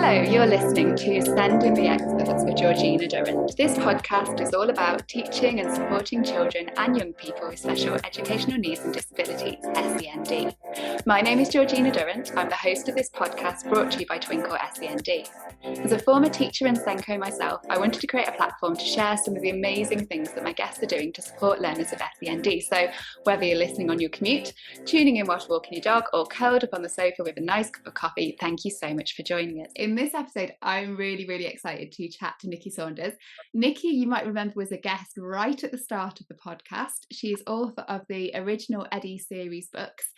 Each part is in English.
Hello, you're listening to Sending the Experts with Georgina Durrant. This podcast is all about teaching and supporting children and young people with special educational needs and disabilities, SEND. My name is Georgina Durrant. I'm the host of this podcast brought to you by Twinkle SEND. As a former teacher and SENCO myself, I wanted to create a platform to share some of the amazing things that my guests are doing to support learners of SEND. So whether you're listening on your commute, tuning in whilst walking your dog, or curled up on the sofa with a nice cup of coffee, thank you so much for joining us. In this episode, I'm really excited to chat to Nikki Saunders. Nikki, you might remember, was a guest right at the start of the podcast. She's author of the original Eddie series books.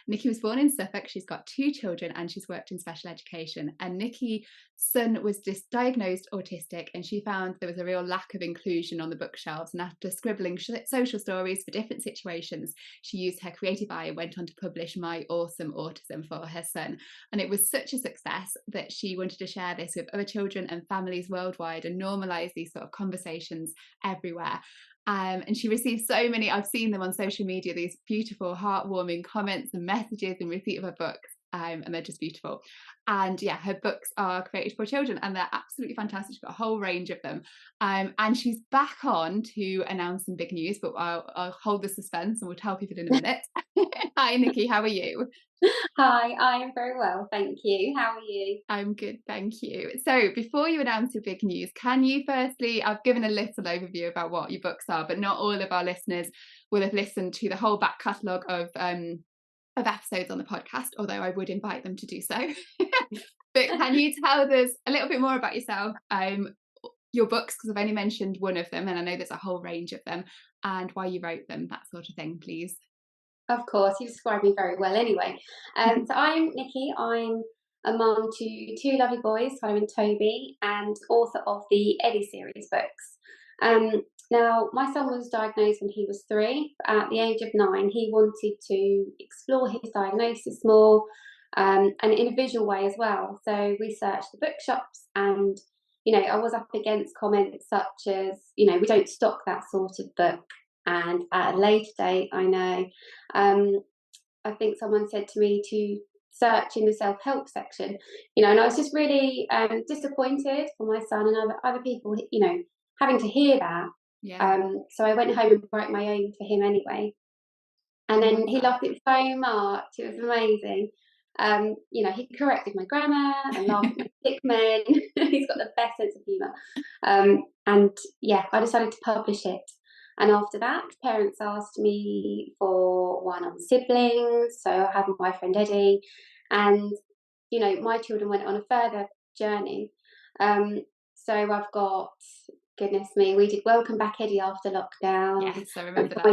Nikki was born in Suffolk. She's got 2 children and she's worked in special education. And Nikki's son was diagnosed autistic, and she found there was a real lack of inclusion on the bookshelves. And after scribbling social stories for different situations, she used her creative eye and went on to publish My Awesome Autism for her son. And it was such a success that she wanted to share this with other children and families worldwide and normalise these sort of conversations everywhere. And she received so many, I've seen them on social media, these beautiful, heartwarming comments and messages in receipt of her books, and they're just beautiful. And yeah, her books are created for children and they're absolutely fantastic. She's got a whole range of them. And she's back on to announce some big news, but I'll hold the suspense and we'll tell people in a minute. Hi, Nikki, how are you? Hi, I'm very well, thank you. How are you? I'm good, thank you. So before you announce your big news, can you firstly, I've given a little overview about what your books are, but not all of our listeners will have listened to the whole back catalogue of episodes on the podcast, although I would invite them to do so. But can you tell us a little bit more about yourself, your books, because I've only mentioned one of them and I know there's a whole range of them, and why you wrote them, that sort of thing, please. Of course, you described me very well anyway. So I'm Nikki. I'm a mum to 2 lovely boys, Tyler and Toby, and author of the Eddie series books. Now, my son was diagnosed when he was 3. At the age of 9, he wanted to explore his diagnosis more, and in a visual way as well. So we searched the bookshops, and I was up against comments such as, we don't stock that sort of book. And at a later date, I know, I think someone said to me to search in the self-help section, and I was just really disappointed for my son and other people, having to hear that. Yeah. So I went home and wrote my own for him anyway. And then he loved it so much. It was amazing. He corrected my grammar and laughed at my sick men. He's got the best sense of humour. And yeah, I decided to publish it. And after that, parents asked me for one on siblings. So I had my friend Eddie, and my children went on a further journey. So I've got, goodness me, we did Welcome Back Eddie after lockdown. Yes, I remember that.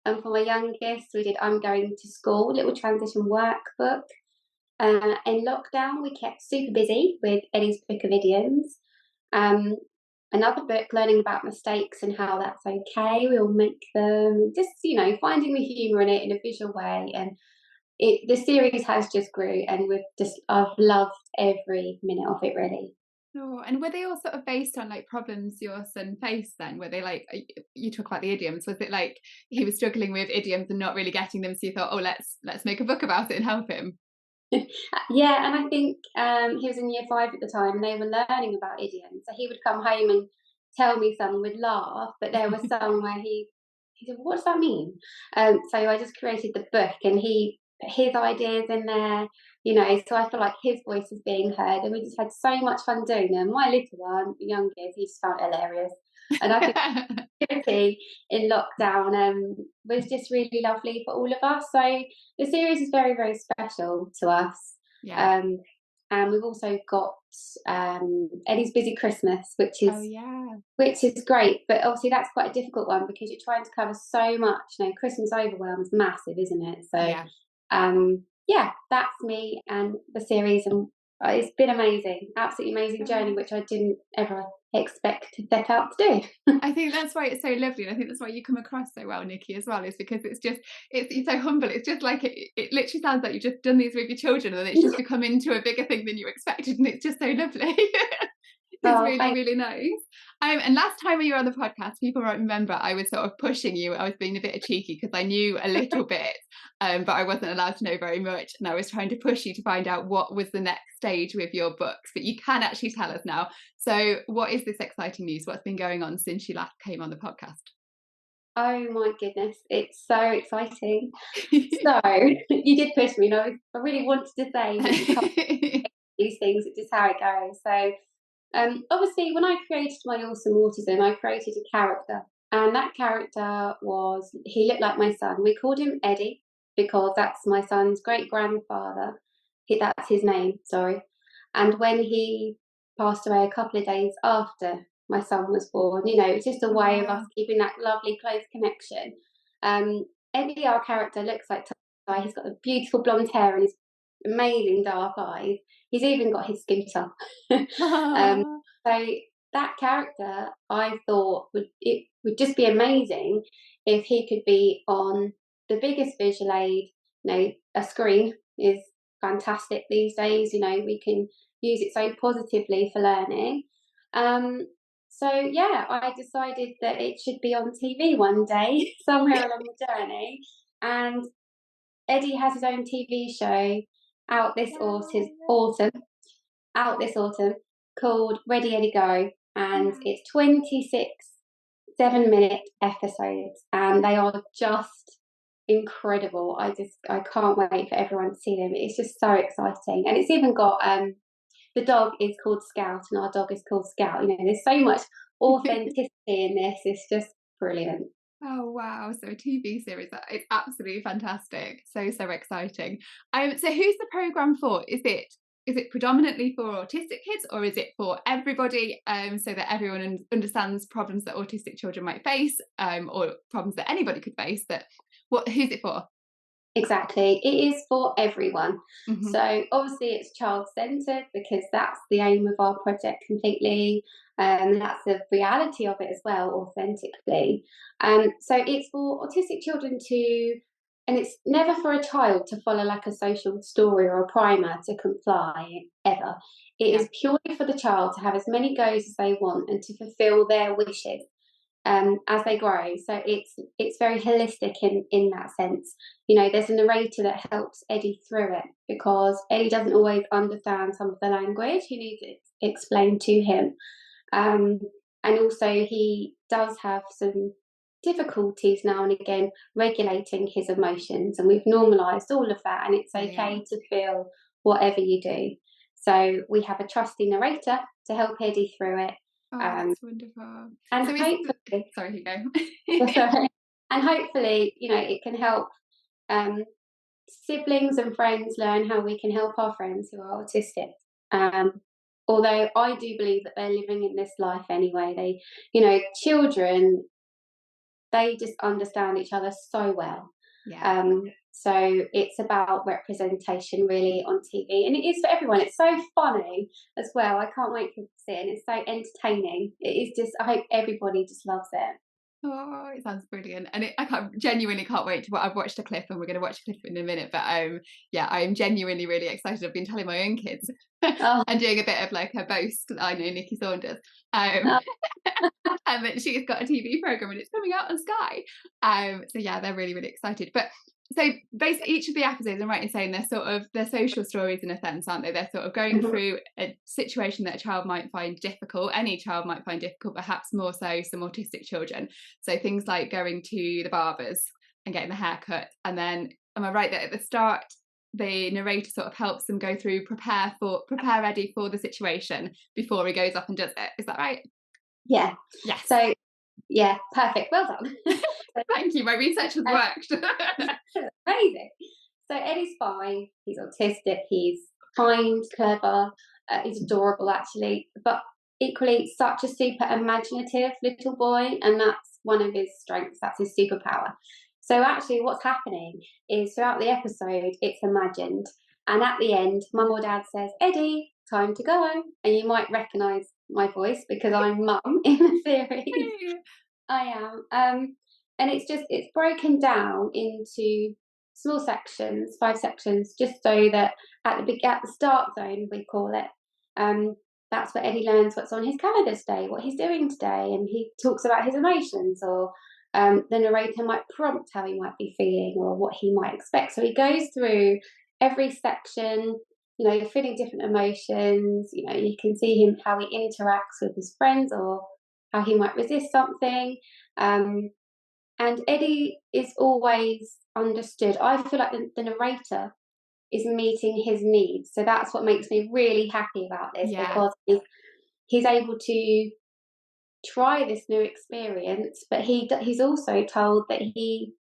And for my youngest, we did I'm Going to School, little transition workbook. In lockdown, we kept super busy with Eddie's Book of Idioms. Another book, learning about mistakes and how that's okay. We all make them, just, finding the humour in it in a visual way. And the series has just grew, and I've loved every minute of it, really. Oh, and were they all sort of based on like problems your son faced then? Were they like, you talk about the idioms, was it like he was struggling with idioms and not really getting them, so you thought, oh, let's make a book about it and help him? Yeah, and I think he was in year 5 at the time, and they were learning about idioms. So he would come home and tell me some, and we'd laugh, but there were some where he said, what does that mean? So I just created the book, and his ideas in there, so I feel like his voice is being heard, and we just had so much fun doing them. My little one, the youngest, he just found it hilarious. And I think activity in lockdown was just really lovely for all of us. So the series is very, very special to us. Yeah. And we've also got Eddie's Busy Christmas, which is great. But obviously that's quite a difficult one because you're trying to cover so much. Christmas overwhelm is massive, isn't it? So that's me and the series, and it's been amazing, absolutely amazing journey, which I didn't ever expect to set out to do. I think that's why it's so lovely, and I think that's why you come across so well, Nikki, as well, is because it's so humble. It's just like it literally sounds like you've just done these with your children, and it's just to come into a bigger thing than you expected, and it's just so lovely. It's really nice. And last time when you were on the podcast, people might remember I was sort of pushing you. I was being a bit cheeky because I knew a little bit, but I wasn't allowed to know very much. And I was trying to push you to find out what was the next stage with your books. But you can actually tell us now. So what is this exciting news? What's been going on since you last came on the podcast? Oh my goodness, it's so exciting. So you did push me, and I really wanted to say that you can't these things, it's just how it goes. So obviously, when I created my Awesome Autism, I created a character, and that character he looked like my son. We called him Eddie because that's my son's great grandfather. That's his name, sorry. And when he passed away a couple of days after my son was born, it's just a way of us keeping that lovely close connection. Eddie, our character, looks like Ty. He's got the beautiful blonde hair and his amazing dark eyes. He's even got his scooter. So that character, I thought it would just be amazing if he could be on the biggest visual aid. A screen is fantastic these days. We can use it so positively for learning. So yeah, I decided that it should be on TV one day, somewhere along the journey. And Eddie has his own TV show out this autumn, called Ready Eddie Go, and it's 26 7-minute episodes, and they are just incredible. I can't wait for everyone to see them. It's just so exciting, and it's even got the dog is called Scout, and our dog is called Scout. There's so much authenticity in this. It's just brilliant. Oh wow, so a TV series, it's absolutely fantastic. So exciting. So who's the programme for? Is it predominantly for autistic kids, or is it for everybody, so that everyone understands problems that autistic children might face, or problems that anybody could face? Who's it for? Exactly, it is for everyone. Mm-hmm. So obviously it's child-centred because that's the aim of our project completely, and that's the reality of it as well, authentically. So it's for autistic children and it's never for a child to follow like a social story or a primer to comply ever. It is purely for the child to have as many goes as they want and to fulfil their wishes as they grow. So it's very holistic in that sense. There's a narrator that helps Eddie through it because Eddie doesn't always understand some of the language. He needs it explained to him. And also he does have some difficulties now and again regulating his emotions, and we've normalised all of that, and it's okay to feel whatever you do. So we have a trusty narrator to help Eddie through it. Oh, that's wonderful. And so hopefully, sorry, you go. Sorry. And hopefully, it can help siblings and friends learn how we can help our friends who are autistic. Although I do believe that they're living in this life anyway. Children, they just understand each other so well. Yeah. So it's about representation really on TV, and it is for everyone. It's so funny as well. I can't wait for it to see it, and it's so entertaining. It is just, I hope everybody just loves it. Oh, it sounds brilliant, and I genuinely can't wait to. I've watched a clip, and we're going to watch a clip in a minute. But I'm genuinely really excited. I've been telling my own kids and doing a bit of like a boast. I know Nikki Saunders, and that she's got a TV program and it's coming out on Sky. So yeah, they're really excited. But so basically, each of the episodes, I'm right in saying they're social stories in a sense, aren't they? They're sort of going through a situation that a child might find difficult. Any child might find difficult, perhaps more so some autistic children. So things like going to the barbers and getting the haircut. And then, am I right that at the start, the narrator sort of helps them go through, prepare Eddie for the situation before he goes off and does it? Is that right? Yeah. Yes. So yeah, perfect. Well done. Thank you. My research has worked. Amazing. So Eddie's fine. He's autistic. He's kind, clever. He's adorable, actually. But equally, such a super imaginative little boy, and that's one of his strengths. That's his superpower. So actually, what's happening is throughout the episode, it's imagined, and at the end, Mum or Dad says, "Eddie, time to go," and you might recognise my voice because I'm Mum in the series. I am. And it's broken down into small sections, 5 sections, just so that at the start zone, we call it, that's where Eddie learns what's on his calendar today, what he's doing today, and he talks about his emotions, or the narrator might prompt how he might be feeling or what he might expect. So he goes through every section. You're feeling different emotions. You can see him, how he interacts with his friends, or how he might resist something. And Eddie is always understood. I feel like the narrator is meeting his needs. So that's what makes me really happy about this, because he's able to try this new experience, but he's also told that he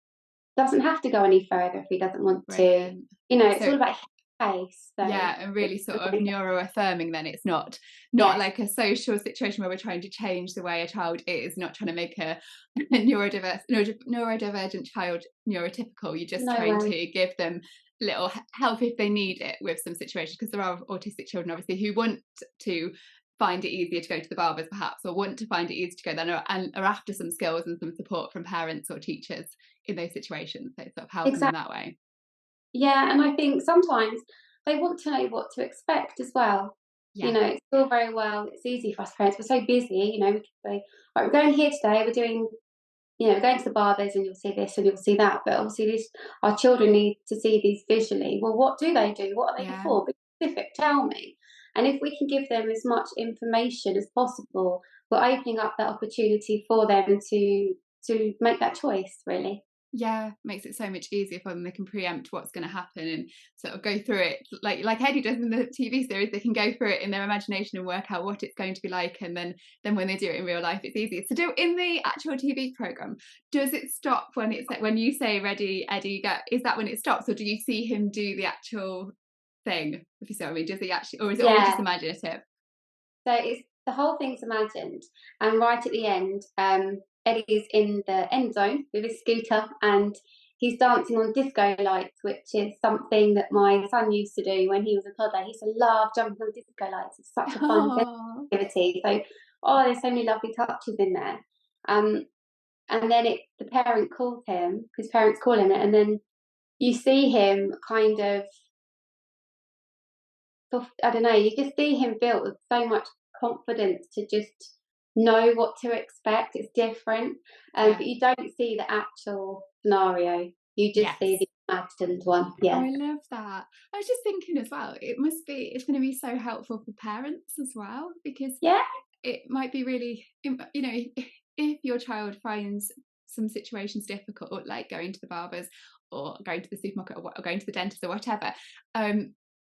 doesn't have to go any further if he doesn't want to. It's all about pace. So and really sort of neuro-affirming. Then it's not like a social situation where we're trying to change the way a child is, not trying to make a neurodivergent child neurotypical. You're just trying to give them little help if they need it with some situations, because there are autistic children obviously who want to find it easier to go to the barbers perhaps, or want to find it easier to go then, and are after some skills and some support from parents or teachers in those situations. So sort of helping them that way. Yeah, and I think sometimes they want to know what to expect as well. It's all very well, it's easy for us parents, we're so busy, we can say, right, we're going here today, we're doing, we're going to the barbers, and you'll see this and you'll see that. But obviously our children need to see these visually. Well, what do they do? What are they for? Be specific, tell me. And if we can give them as much information as possible, we're opening up that opportunity for them to make that choice, really. Makes it so much easier for them. They can preempt what's going to happen and sort of go through it like Eddie does in the TV series. They can go through it in their imagination and work out what it's going to be like, and then when they do it in real life, it's easier to do. In the actual TV program, does it stop when you say ready, Eddie, go? Is that when it stops, or do you see him do the actual thing, if you see what I mean? Does he actually, or is it all just imaginative? So it's, the whole thing's imagined, and right at the end, Eddie's in the end zone with his scooter, and he's dancing on disco lights, which is something that my son used to do when he was a toddler. He used to love jumping on disco lights. It's such a fun activity. So, there's so many lovely touches in there. And then the parent calls him, his parents call him it, and then you see him kind of, I don't know, you just see him built with so much confidence to just know what to expect. It's different, but you don't see the actual scenario. You just see the imagined one. I love that. I was just thinking as well, it's going to be so helpful for parents as well, because it might be really, if your child finds some situations difficult, like going to the barbers or going to the supermarket or going to the dentist or whatever,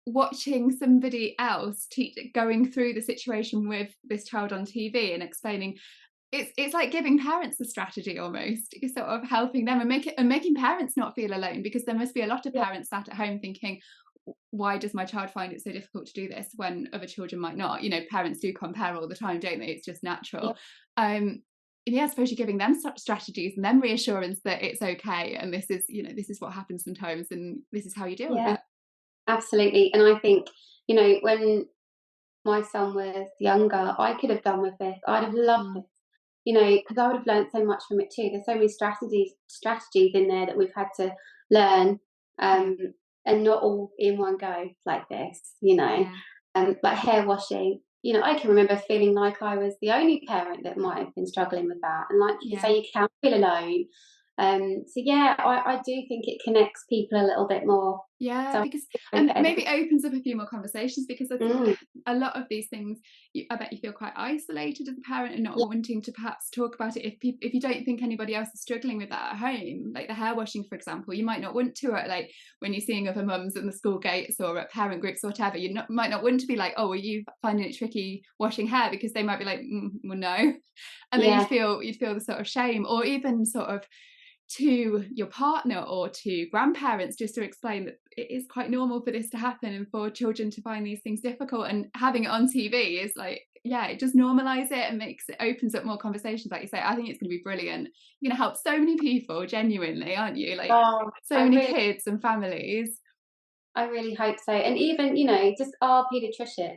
watching somebody else going through the situation with this child on TV and explaining, it's like giving parents a strategy almost. It's sort of helping them and making parents not feel alone, because there must be a lot of parents sat at home thinking, why does my child find it so difficult to do this when other children might not? Parents do compare all the time, don't they? It's just natural. And I suppose you're giving them strategies and them reassurance that it's okay, and this is what happens sometimes, and this is how you deal with it. Absolutely. And I think, when my son was younger, I could have done with this. I'd have loved this, because I would have learned so much from it too. There's so many strategies in there that we've had to learn, and not all in one go like this, like hair washing. I can remember feeling like I was the only parent that might have been struggling with that. And like you say, you can't feel alone. I do think it connects people a little bit more. Because and maybe opens up a few more conversations, because I think a lot of these things, I bet you feel quite isolated as a parent and not wanting to perhaps talk about it if you don't think anybody else is struggling with that at home. Like the hair washing, for example, you might not want to, like when you're seeing other mums in the school gates or at parent groups or whatever, might not want to be like, oh, are you finding it tricky washing hair? Because they might be like, well, no. And then you'd feel the sort of shame, or even sort of to your partner or to grandparents, just to explain that it is quite normal for this to happen and for children to find these things difficult. And having it on TV is like, it just normalize it and opens up more conversations. Like you say, I think it's going to be brilliant. You're going to help so many people, genuinely, aren't you? Like so many kids and families. I really hope so. And even, just our paediatrician,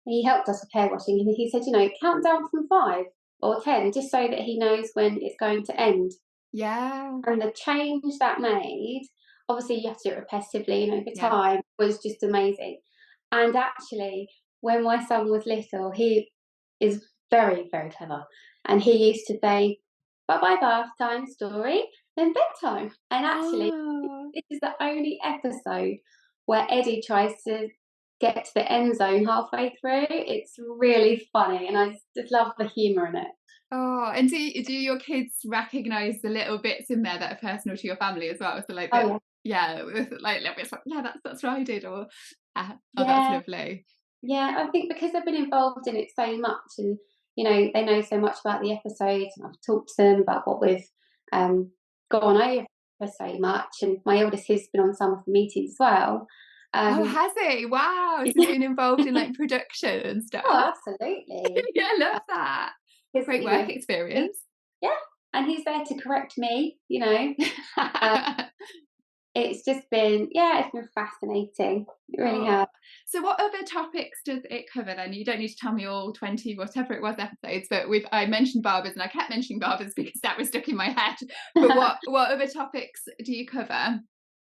he helped us with hair washing, and he said, count down from 5 or 10, just so that he knows when it's going to end. And the change that made, obviously you have to do it repetitively, the time was just amazing. And actually, when my son was little, he is very, very clever. And he used to say, bye-bye bath time, story, then bedtime. And actually, Oh. this is the only episode where Eddie tries to get to the end zone halfway through. It's really funny, and I just love the humour in it. Oh, and do your kids recognise the little bits in there that are personal to your family as well? So like, Oh, yeah, like little bits like, yeah, that's what I did, or oh, that's yeah. lovely. Yeah, I think because they've been involved in it so much, and they know so much about the episodes, and I've talked to them about what we've gone over so much. And my eldest has been on some of the meetings as well. Oh, has he? Wow, so he's been involved in like production and stuff. Oh, absolutely. Yeah, I love that. Great work experience. Yeah, and he's there to correct me. It's just been, it's been fascinating. It really has. So what other topics does it cover then? You don't need to tell me all 20, whatever it was, episodes, but I mentioned barbers, and I kept mentioning barbers because that was stuck in my head. But what other topics do you cover?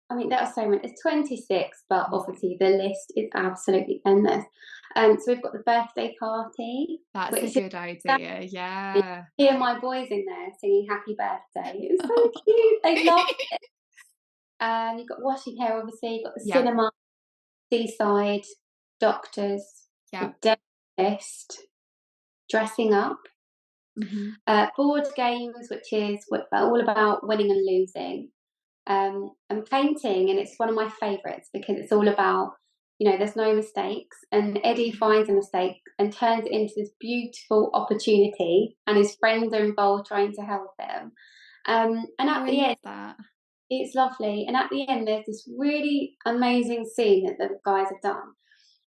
I mean, there are so many. It's 26, but obviously the list is absolutely endless. So we've got the birthday party. That's a good idea, yeah. Hear my boys in there singing happy birthday. It's so cute. They love it. You've got washing hair, obviously. You've got the cinema, seaside, doctors, dentist, dressing up, board games, which is all about winning and losing, and painting. And it's one of my favourites because it's all about, there's no mistakes, and Eddie finds a mistake and turns it into this beautiful opportunity, and his friends are involved trying to help him. And at the end, it's lovely. And at the end, there's this really amazing scene that the guys have done.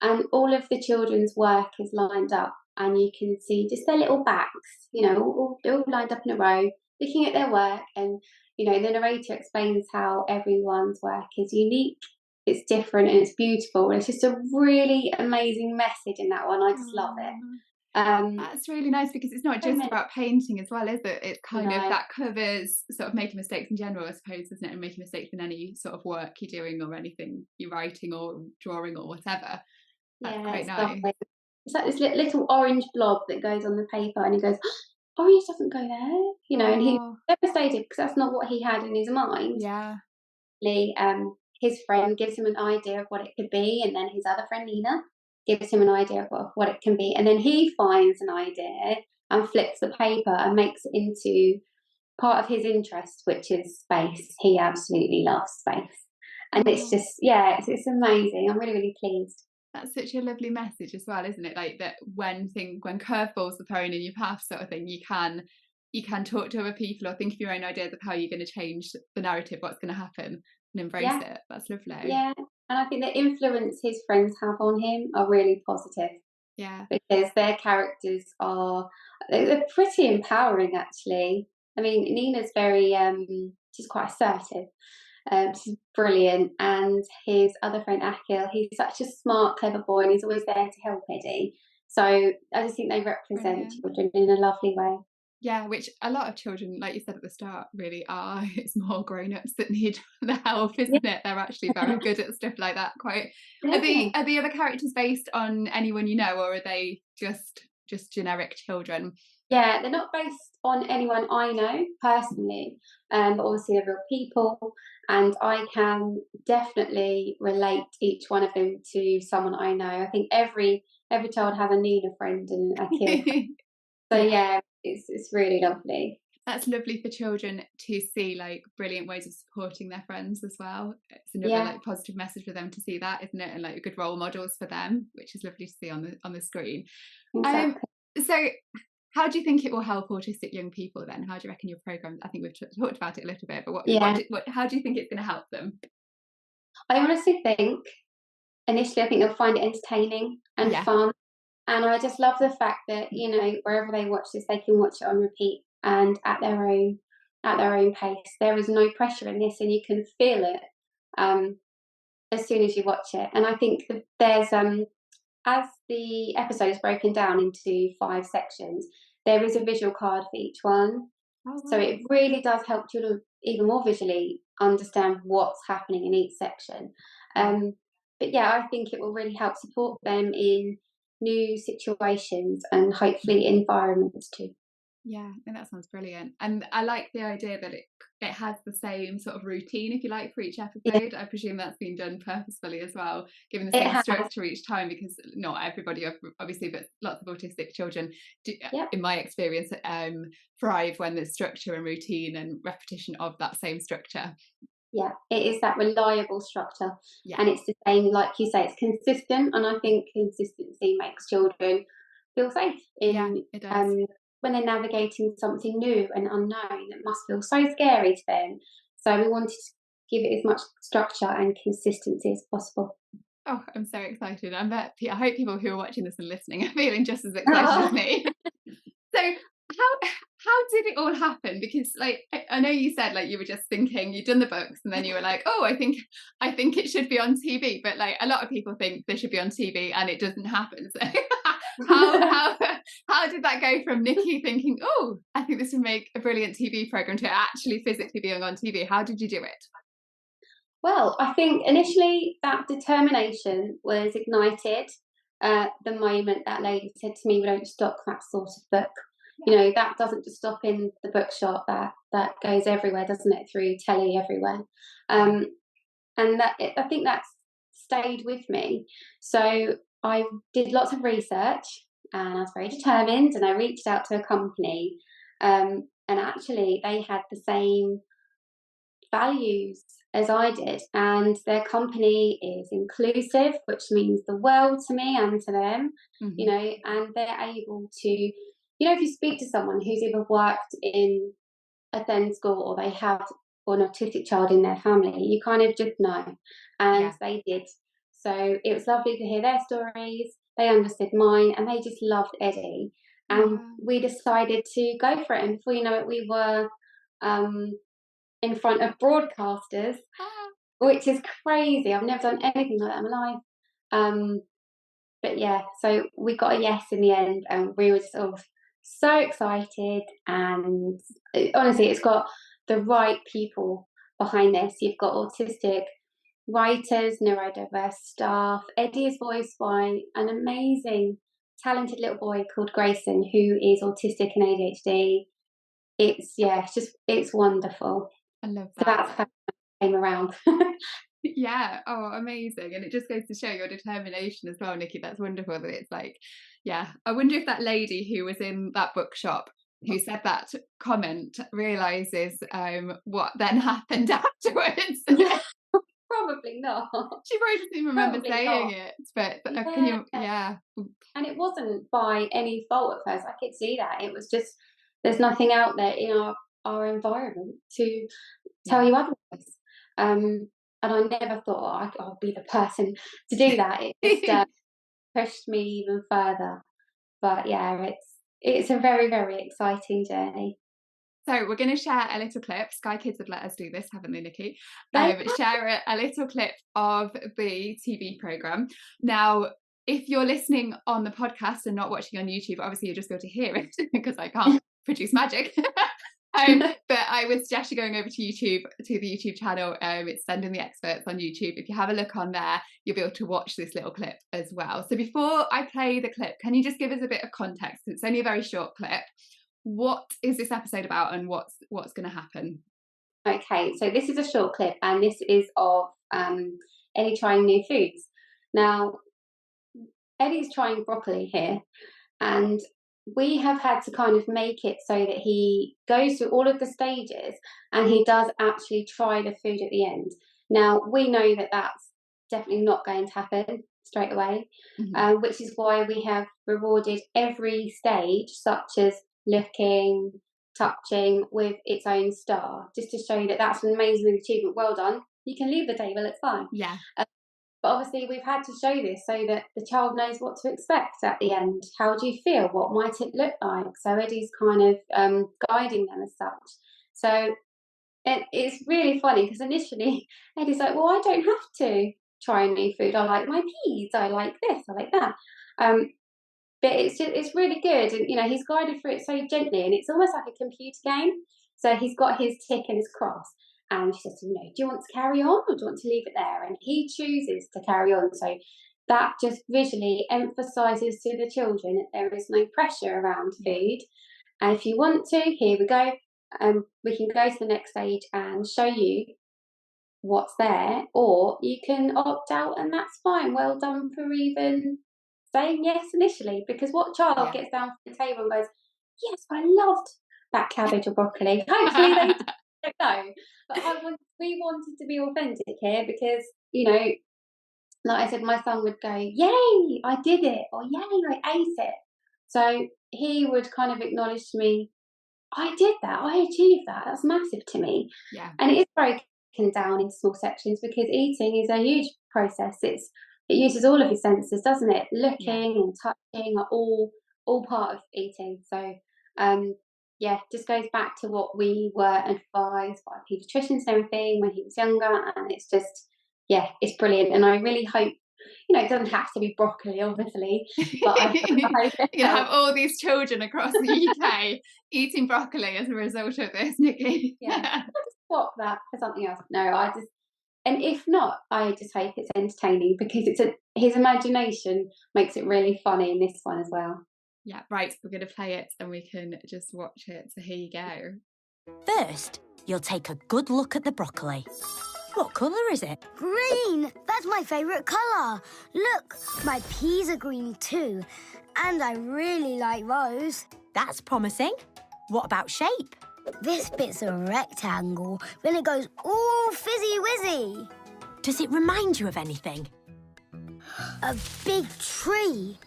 And all of the children's work is lined up, and you can see just their little backs, all lined up in a row, looking at their work. And, the narrator explains how everyone's work is unique, it's different, and it's beautiful. And it's just a really amazing message in that one. I just love it. That's really nice, because it's not just about painting as well, is it? It's kind of that covers sort of making mistakes in general, I suppose, isn't it? And making mistakes in any sort of work you're doing, or anything you're writing or drawing or whatever. That's quite nice. Lovely. It's like this little orange blob that goes on the paper, and he goes, orange doesn't go there, and he's devastated because that's not what he had in his mind. Yeah. His friend gives him an idea of what it could be, and then his other friend, Nina, gives him an idea of what it can be, and then he finds an idea and flips the paper and makes it into part of his interest, which is space. He absolutely loves space, and it's just it's amazing. I'm really, really pleased. That's such a lovely message as well, isn't it? Like that when curveballs are thrown in your path, sort of thing, you can talk to other people or think of your own ideas of how you're going to change the narrative, what's going to happen, and embrace it. That's lovely. Yeah, and I think the influence his friends have on him are really positive. Yeah, because their characters they're pretty empowering, actually. I mean, Nina's very she's quite assertive. She's brilliant, and his other friend Akil, he's such a smart, clever boy, and he's always there to help Eddie. So I just think they represent children in a lovely way. Yeah, which a lot of children, like you said at the start, really are. It's more grown-ups that need the help, isn't it? They're actually very good at stuff like that. Quite. Are the other characters based on anyone you know, or are they just generic children? Yeah, they're not based on anyone I know personally, but obviously they're real people, and I can definitely relate each one of them to someone I know. I think every child has a Nina friend and a kid. So it's really lovely. That's lovely for children to see, like, brilliant ways of supporting their friends as well. It's another like positive message for them to see that, isn't it? And like good role models for them, which is lovely to see on the screen. Exactly. So how do you think it will help autistic young people then? How do you reckon your programme, I think we've talked about it a little bit, but how do you think it's going to help them? I honestly think, initially, I think they'll find it entertaining and fun. And I just love the fact that, wherever they watch this, they can watch it on repeat and at their own pace. There is no pressure in this, and you can feel it as soon as you watch it. And I think that there's as the episode is broken down into 5 sections, there is a visual card for each one. Oh, wow. So it really does help children even more visually understand what's happening in each section. But I think it will really help support them in new situations and hopefully environments too. Yeah, and that sounds brilliant. And I like the idea that it has the same sort of routine, if you like, for each Yeah, episode. I presume that's been done purposefully as well, given the it same has. structure each time, because not everybody, obviously, but lots of autistic children do, Yep. in my experience, thrive when there's structure and routine and repetition of that same structure. Yeah, it is that reliable structure, Yeah, and it's the same, like you say, it's consistent, and I think consistency makes children feel safe yeah, in it does. when they're navigating something new and unknown. It must feel so scary to them. So we wanted to give it as much structure and consistency as possible. Oh, I'm so excited. I hope people who are watching this and listening are feeling just as excited as me. So how did it all happen? Because like I know you said like you were just thinking you'd done the books and then you were like, oh, I think it should be on TV, but like a lot of people think they should be on TV and it doesn't happen. So how how did that go from Nikki thinking, oh, I think this would make a brilliant TV program, to actually physically being on TV? How did you do it? Well, I think initially that determination was ignited the moment that lady said to me, "We don't stock that sort of book." You know, that doesn't just stop in the bookshop. That goes everywhere, doesn't it? Through telly, everywhere. Um, and I think that's stayed with me. So I did lots of research, and I was very determined. And I reached out to a company, and actually they had the same values as I did, and their company is inclusive, which means the world to me and to them, you Mm-hmm. know, and they're able to, you know, if you speak to someone who's either worked in a SEND school or they have an autistic child in their family, you kind of just know, and Yeah. they did. So it was lovely to hear their stories. They understood mine, and they just loved Eddie. And Yeah. we decided to go for it. And before you know it, we were um, in front of broadcasters, Ah. which is crazy. I've never done anything like that in my life. But yeah, so we got a yes in the end, and we were just all so excited. And honestly, it's got the right people behind this. You've got autistic writers, neurodiverse staff. Eddie is voiced by an amazing, talented little boy called Grayson, who is autistic and ADHD. It's wonderful. I love So that. that's how it came around. Yeah. Oh, amazing. And it just goes to show your determination as well, Nikki. That's wonderful that it's like, yeah. I wonder if that lady who was in that bookshop who said that comment realizes what then happened afterwards. Probably not. She probably doesn't even remember Probably saying not. it. But can Yeah. you, yeah. And it wasn't by any fault at first. I could see that. It was just there's nothing out there in our environment to tell Yeah. you otherwise. And I never thought, I'll be the person to do that. It just pushed me even further. But yeah, it's a very, very exciting journey. So we're going to share a little clip. Sky Kids have let us do this, haven't they, Nikki? They Share a little clip of the TV program. Now, if you're listening on the podcast and not watching on YouTube, obviously you'll just be able to hear it because I can't produce magic. But I would suggest you going over to YouTube, to the YouTube channel. It's Sending the Experts on YouTube. If you have a look on there, you'll be able to watch this little clip as well. So before I play the clip, can you just give us a bit of context? It's only a very short clip. What is this episode about, and what's going to happen? Okay, so this is a short clip, and this is of Eddie trying new foods. Now, Eddie's trying broccoli here, and we have had to kind of make it so that he goes through all of the stages and he does actually try the food at the end. Now, we know that that's definitely not going to happen straight away, which is why we have rewarded every stage, such as looking, touching, with its own star, just to show you that that's an amazing achievement. Well done. You can leave the table, it's fine. Yeah. But obviously, we've had to show this so that the child knows what to expect at the end. How do you feel? What might it look like? So Eddie's kind of guiding them as such. So it's really funny because initially Eddie's like, "Well, I don't have to try new food. I like my peas. I like this. I like that." But it's really good, and you know he's guided through it so gently, and it's almost like a computer game. So he's got his tick and his cross, and she says, "You know, do you want to carry on or do you want to leave it there?" And he chooses to carry on. So that just visually emphasises to the children that there is no pressure around food. And if you want to, here we go. We can go to the next stage and show you what's there, or you can opt out, and that's fine. Well done for even saying yes initially, because what child gets down from the table and goes, yes, I loved that cabbage or broccoli? Hopefully they don't know. But we wanted to be authentic here, because, you know, like I said, my son would go, yay, I did it, or yay, I ate it. So he would kind of acknowledge to me, I did that, I achieved that, that's massive to me. Yeah. And it is broken down into small sections, because eating is a huge process. It uses all of your senses, doesn't it? Looking and touching are all part of eating. So just goes back to what we were advised by paediatricians and everything when he was younger, and it's just, it's brilliant. And I really hope, you know, it doesn't have to be broccoli, obviously, but I hope you'll have all these children across the UK eating broccoli as a result of this, Nikki. I'll just swap that for something else. And if not, I just hope it's entertaining, because his imagination makes it really funny in this one as well. Yeah, right, we're going to play it and we can just watch it. So here you go. First, you'll take a good look at the broccoli. What colour is it? Green! That's my favourite colour. Look, my peas are green too. And I really like those. That's promising. What about shape? This bit's a rectangle, then it goes all fizzy-wizzy. Does it remind you of anything? A big tree.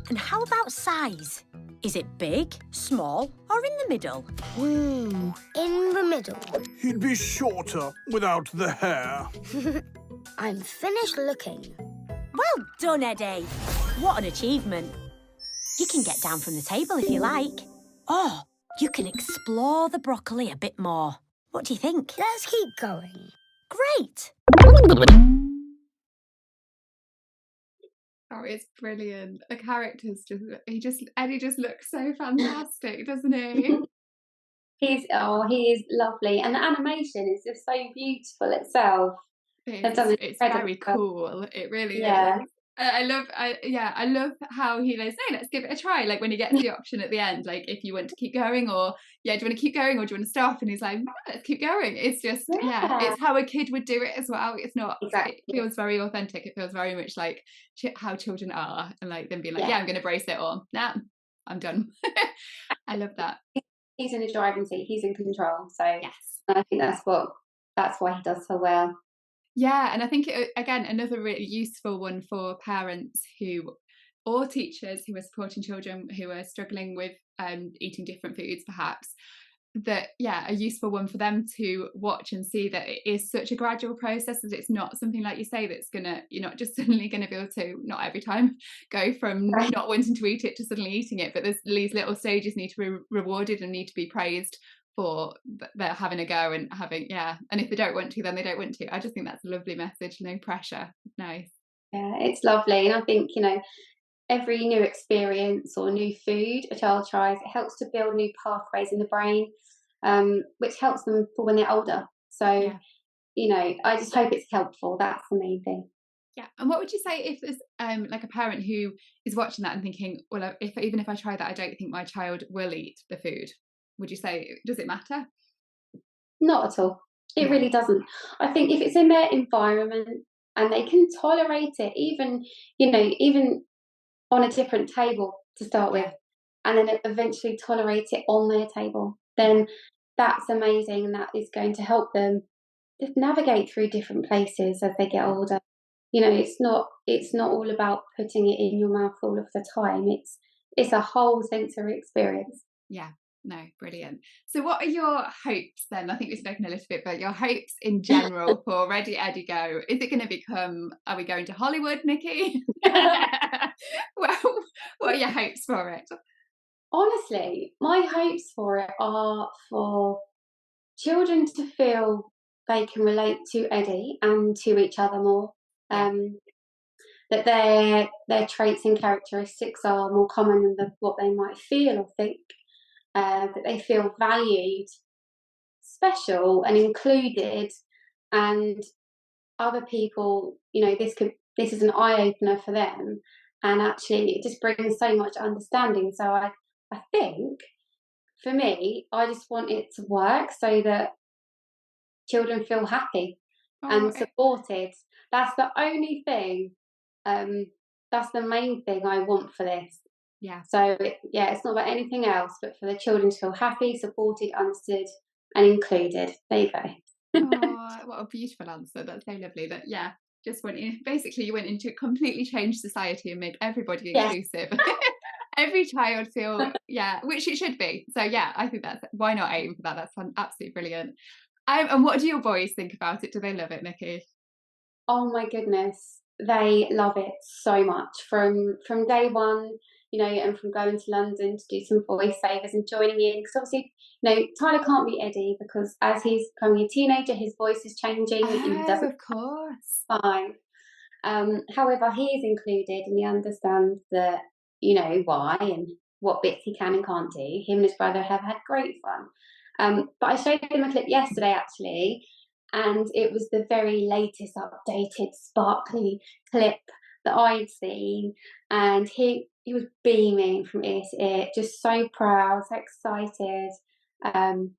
And how about size? Is it big, small, or in the middle? In the middle. He'd be shorter without the hair. I'm finished looking. Well done, Eddie. What an achievement. You can get down from the table if you like. Or you can explore the broccoli a bit more. What do you think? Let's keep going. Great. Oh, it's brilliant. The characters Eddie just looks so fantastic, doesn't he? He is lovely, and the animation is just so beautiful itself. It's very cool. It really is. I love how he goes, no, let's give it a try. Like when he gets the option at the end, like if you want to keep going, or do you want to keep going, or do you want to stop? And he's like, let's keep going. It's just it's how a kid would do it as well. It's not exactly. It feels very authentic. It feels very much like how children are, and like them being like, I'm going to brace it, or nah, I'm done. I love that. He's in the driving seat. He's in control. So yes, I think that's why he does so well. Yeah, and I think, again, another really useful one for parents or teachers who are supporting children who are struggling with eating different foods, perhaps, that, a useful one for them to watch and see that it is such a gradual process, that it's not something, like you say, you're not just suddenly going to be able to, not every time, go from not wanting to eat it to suddenly eating it, but these little stages need to be rewarded and need to be praised for they're having a go and having and if they don't want to, then they don't want to. I just think that's a lovely message. No pressure. Nice. It's lovely. And I think, you know, every new experience or new food a child tries, it helps to build new pathways in the brain, which helps them for when they're older. So you know, I just hope it's helpful. That's the main thing. And what would you say if there's like a parent who is watching that and thinking, well, even if I try that, I don't think my child will eat the food? Would you say, does it matter? Not at all. It really doesn't. I think if it's in their environment and they can tolerate it, even on a different table to start with, and then eventually tolerate it on their table, then that's amazing, and that is going to help them just navigate through different places as they get older. You know, it's not all about putting it in your mouth all of the time. It's a whole sensory experience. Yeah. No, brilliant. So what are your hopes then? I think we've spoken a little bit about your hopes in general for Ready Eddie Go. Is it going to become, are we going to Hollywood, Nikki? Well, what are your hopes for it? Honestly, my hopes for it are for children to feel they can relate to Eddie and to each other more. That their traits and characteristics are more common than what they might feel or think. That they feel valued, special and included, and other people, you know, this could this is an eye-opener for them, and actually it just brings so much understanding. So I think for me, I just want it to work so that children feel happy and supported. That's the only thing, that's the main thing I want for this. Yeah. So it's not about anything else, but for the children to feel happy, supported, understood and included. There you go. Oh, what a beautiful answer. That's so lovely. That just went in, basically you went into completely change society and make everybody inclusive. Every child feel which it should be. So I think that's, why not aim for that? That's absolutely brilliant. And what do your boys think about it? Do they love it, Nikki? Oh my goodness, they love it so much from day one, and from going to London to do some voiceovers and joining in, because obviously, Tyler can't be Eddie because as he's becoming a teenager, his voice is changing. He doesn't, of course. 5. However, he is included and he understands that, why and what bits he can and can't do. Him and his brother have had great fun. But I showed him a clip yesterday actually, and it was the very latest updated sparkly clip that I'd seen, and he was beaming from ear to ear, just so proud, so excited, and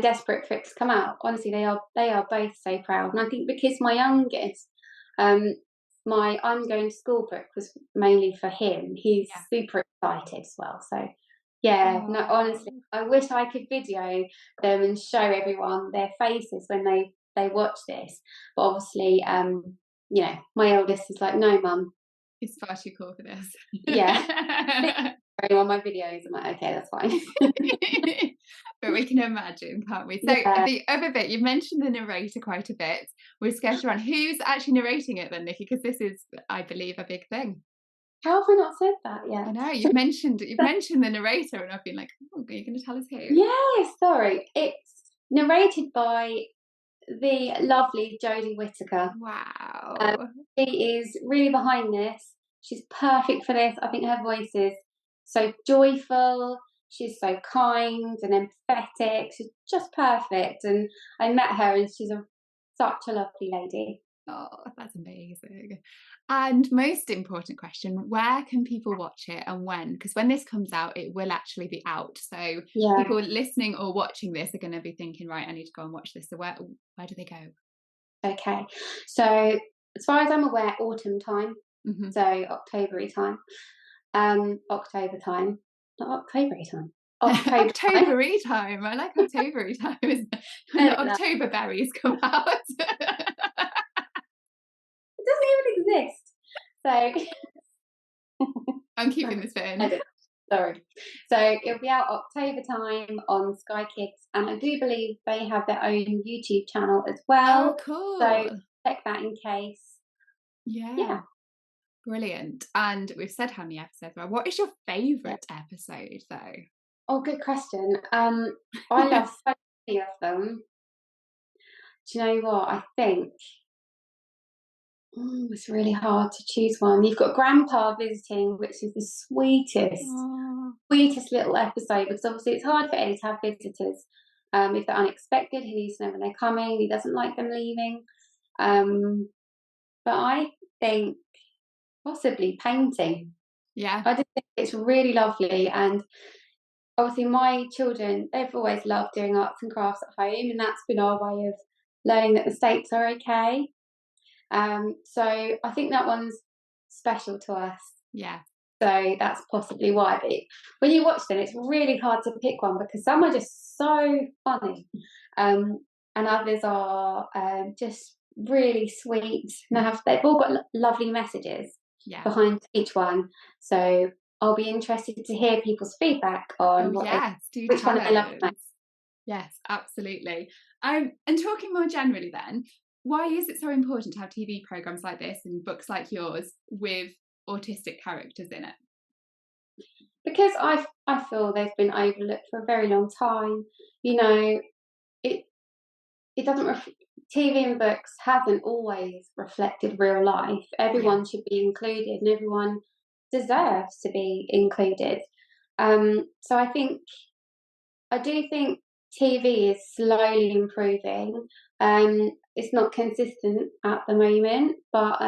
desperate for it to come out. Honestly, they are both so proud. And I think because my youngest, my I'm going to school book was mainly for him, he's super excited as well. So no, honestly, I wish I could video them and show everyone their faces when they watch this, but obviously my eldest is like, no mum, it's far too cool for this. On my videos, I'm like, okay, that's fine. But we can imagine, can't we? So the other bit, you've mentioned the narrator quite a bit. We're sketched around. Who's actually narrating it then, Nikki? Because this is, I believe, a big thing. How have I not said that yet? I know, you've mentioned the narrator, and I've been like, oh, are you going to tell us who? Yeah, sorry. It's narrated by the lovely Jodie Whittaker. Wow. She is really behind this. She's perfect for this. I think her voice is so joyful. She's so kind and empathetic. She's just perfect. And I met her and she's such a lovely lady. Oh, that's amazing. And most important question, where can people watch it and when? Because when this comes out, it will actually be out. So people listening or watching this are going to be thinking, right, I need to go and watch this. So where do they go? Okay. So as far as I'm aware, autumn time. Mm-hmm. So October-y time. October time. Not October-y time. October-y time. I like October-y time, isn't it? When the October berries come out. It doesn't even exist. So I'm keeping this bit in. Sorry. So it'll be out October time on Sky Kids, and I do believe they have their own YouTube channel as well. Oh, cool. So check that in case. Yeah. Brilliant. And we've said how many episodes there are. What is your favourite episode, though? Oh, good question. I love so many of them. Do you know what? I think it's really hard to choose one. You've got Grandpa visiting, which is the sweetest little episode, because obviously it's hard for Eddie to have visitors. If they're unexpected, he needs to know when they're coming. He doesn't like them leaving. But I think possibly painting. Yeah. I just think it's really lovely. And obviously my children, they've always loved doing arts and crafts at home, and that's been our way of learning that mistakes are okay. So I think that one's special to us. Yeah. So that's possibly why. But when you watch them, it's really hard to pick one because some are just so funny, and others are just really sweet. And they've all got lovely messages behind each one. So I'll be interested to hear people's feedback on which one they love most. Yes, absolutely. And talking more generally then, why is it so important to have TV programmes like this and books like yours with autistic characters in it? Because I feel they've been overlooked for a very long time. It doesn't TV and books haven't always reflected real life. Everyone should be included, and everyone deserves to be included. So I do think TV is slowly improving. It's not consistent at the moment, but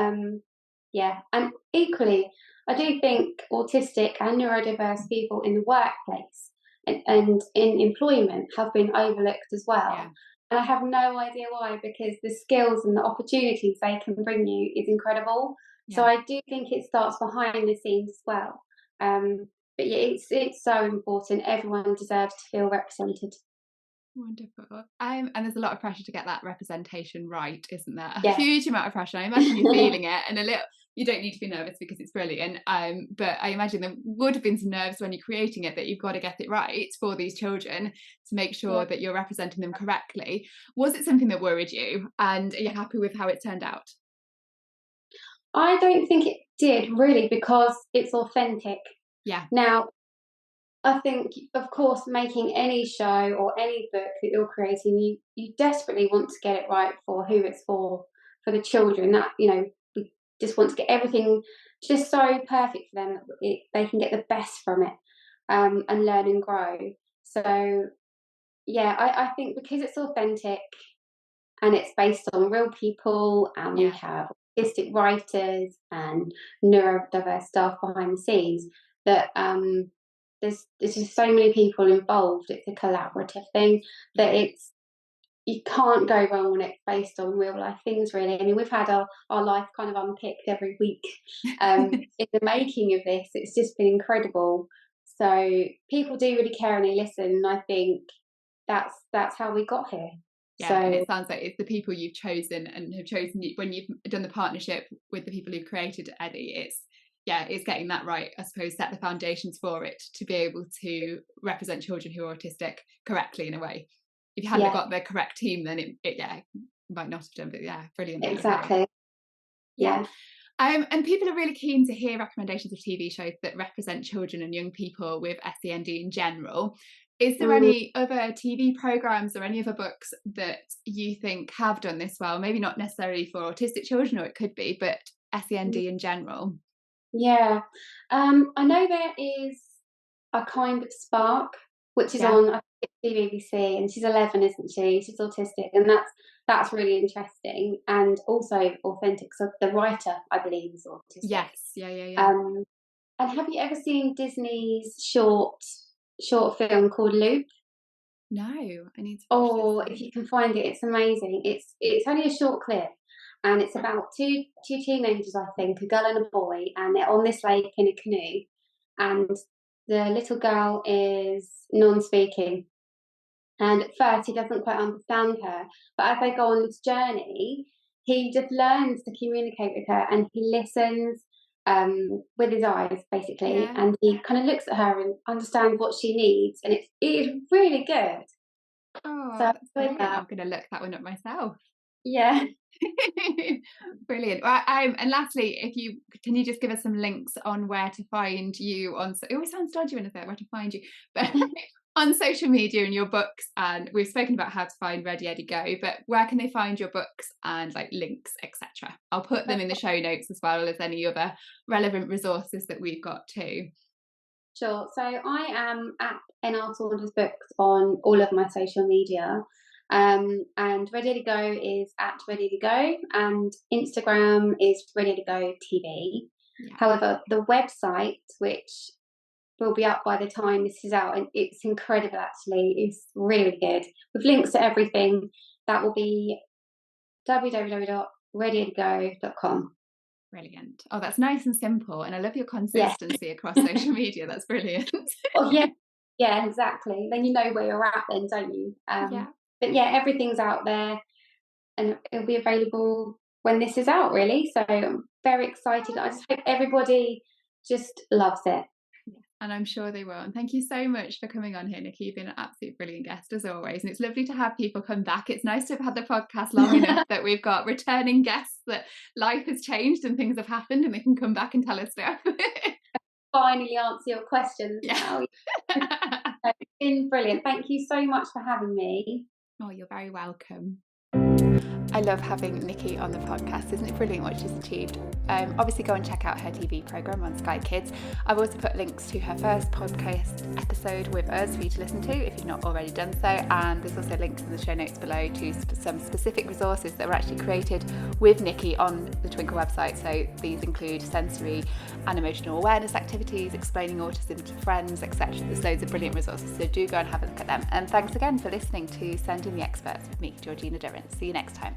Yeah, and equally, I do think autistic and neurodiverse people in the workplace and in employment have been overlooked as well. Yeah. And I have no idea why, because the skills and the opportunities they can bring you is incredible. So Yeah. I do think it starts behind the scenes as well. But yeah, it's so important. Everyone deserves to feel represented. Wonderful. And there's a lot of pressure to get that representation right, isn't there? A Yeah. huge amount of pressure. I imagine you're feeling it, and you don't need to be nervous because it's brilliant. But I imagine there would have been some nerves when you're creating it, that you've got to get it right for these children to make sure that you're representing them correctly. Was it something that worried you, and are you happy with how it turned out? I don't think it did really, because it's authentic. Yeah. Now, I think, of course, making any show or any book that you're creating, you desperately want to get it right for who it's for the children. That, we just want to get everything just so perfect for them that they can get the best from it, and learn and grow. So, yeah, I think because it's authentic and it's based on real people, and we have autistic writers and neurodiverse staff behind the scenes, that there's just so many people involved. It's a collaborative thing that you can't go wrong when it's based on real life things, really. I mean, we've had our life kind of unpicked every week in the making of this. It's just been incredible. So people do really care and they listen, and I think that's how we got here. Yeah, so, and it sounds like it's the people you've chosen and have chosen when you've done the partnership with the people who've created Eddie. It's getting that right, I suppose, set the foundations for it to be able to represent children who are autistic correctly in a way. If you hadn't got the correct team, then it might not have done, but brilliant. Exactly. Yeah. And people are really keen to hear recommendations of TV shows that represent children and young people with SEND in general. Is there any other TV programs or any other books that you think have done this well? Maybe not necessarily for autistic children, or it could be, but SEND in general. Yeah, I know there is A Kind of Spark, which is on, I think, the BBC, and she's 11, isn't she? She's autistic, and that's really interesting and also authentic. So the writer, I believe, is autistic. Yes, yeah. And have you ever seen Disney's short film called Loop? No, I need to watch this. If you can find it, it's amazing. It's only a short clip, and it's about two teenagers, I think, a girl and a boy, and they're on this lake in a canoe, and the little girl is non-speaking, and at first he doesn't quite understand her, but as they go on this journey, he just learns to communicate with her, and he listens with his eyes, basically, and he kind of looks at her and understands what she needs, and it is really good. Oh, so that's brilliant. I'm going to look that one up myself. Yeah. Brilliant. Well, and lastly, can you just give us some links on where to find you on? It always sounds dodgy when I say where to find you, but on social media and your books. And we've spoken about how to find Ready Eddie Go, but where can they find your books and like links, etc.? I'll put them in the show notes as well as any other relevant resources that we've got too. Sure. So I am at NR Saunders Books on all of my social media. And Ready to Go is at Ready to Go, and Instagram is Ready to Go TV. However, the website, which will be up by the time this is out, and it's incredible, actually, it's really good, with links to everything, that will be www.readytogo.com. Brilliant. Oh, that's nice and simple, and I love your consistency across social media. That's brilliant. Oh, yeah, exactly. Then you know where you're at, then, don't you? But everything's out there, and it'll be available when this is out, really. So I'm very excited. I just hope everybody just loves it. And I'm sure they will. And thank you so much for coming on here, Nikki. You've been an absolutely brilliant guest as always. And it's lovely to have people come back. It's nice to have had the podcast long enough that we've got returning guests, that life has changed and things have happened and they can come back and tell us stuff. Finally answer your questions now. It's been brilliant. Thank you so much for having me. Oh, you're very welcome. I love having Nikki on the podcast. Isn't it brilliant what she's achieved? Obviously go and check out her TV programme on Sky Kids. I've also put links to her first podcast episode with us for you to listen to if you've not already done so, and there's also links in the show notes below to some specific resources that were actually created with Nikki on the Twinkle website. So these include sensory and emotional awareness activities, explaining autism to friends, etc. There's loads of brilliant resources, so do go and have a look at them. And thanks again for listening to Send In the Experts with me, Georgina Durrant. See you next time.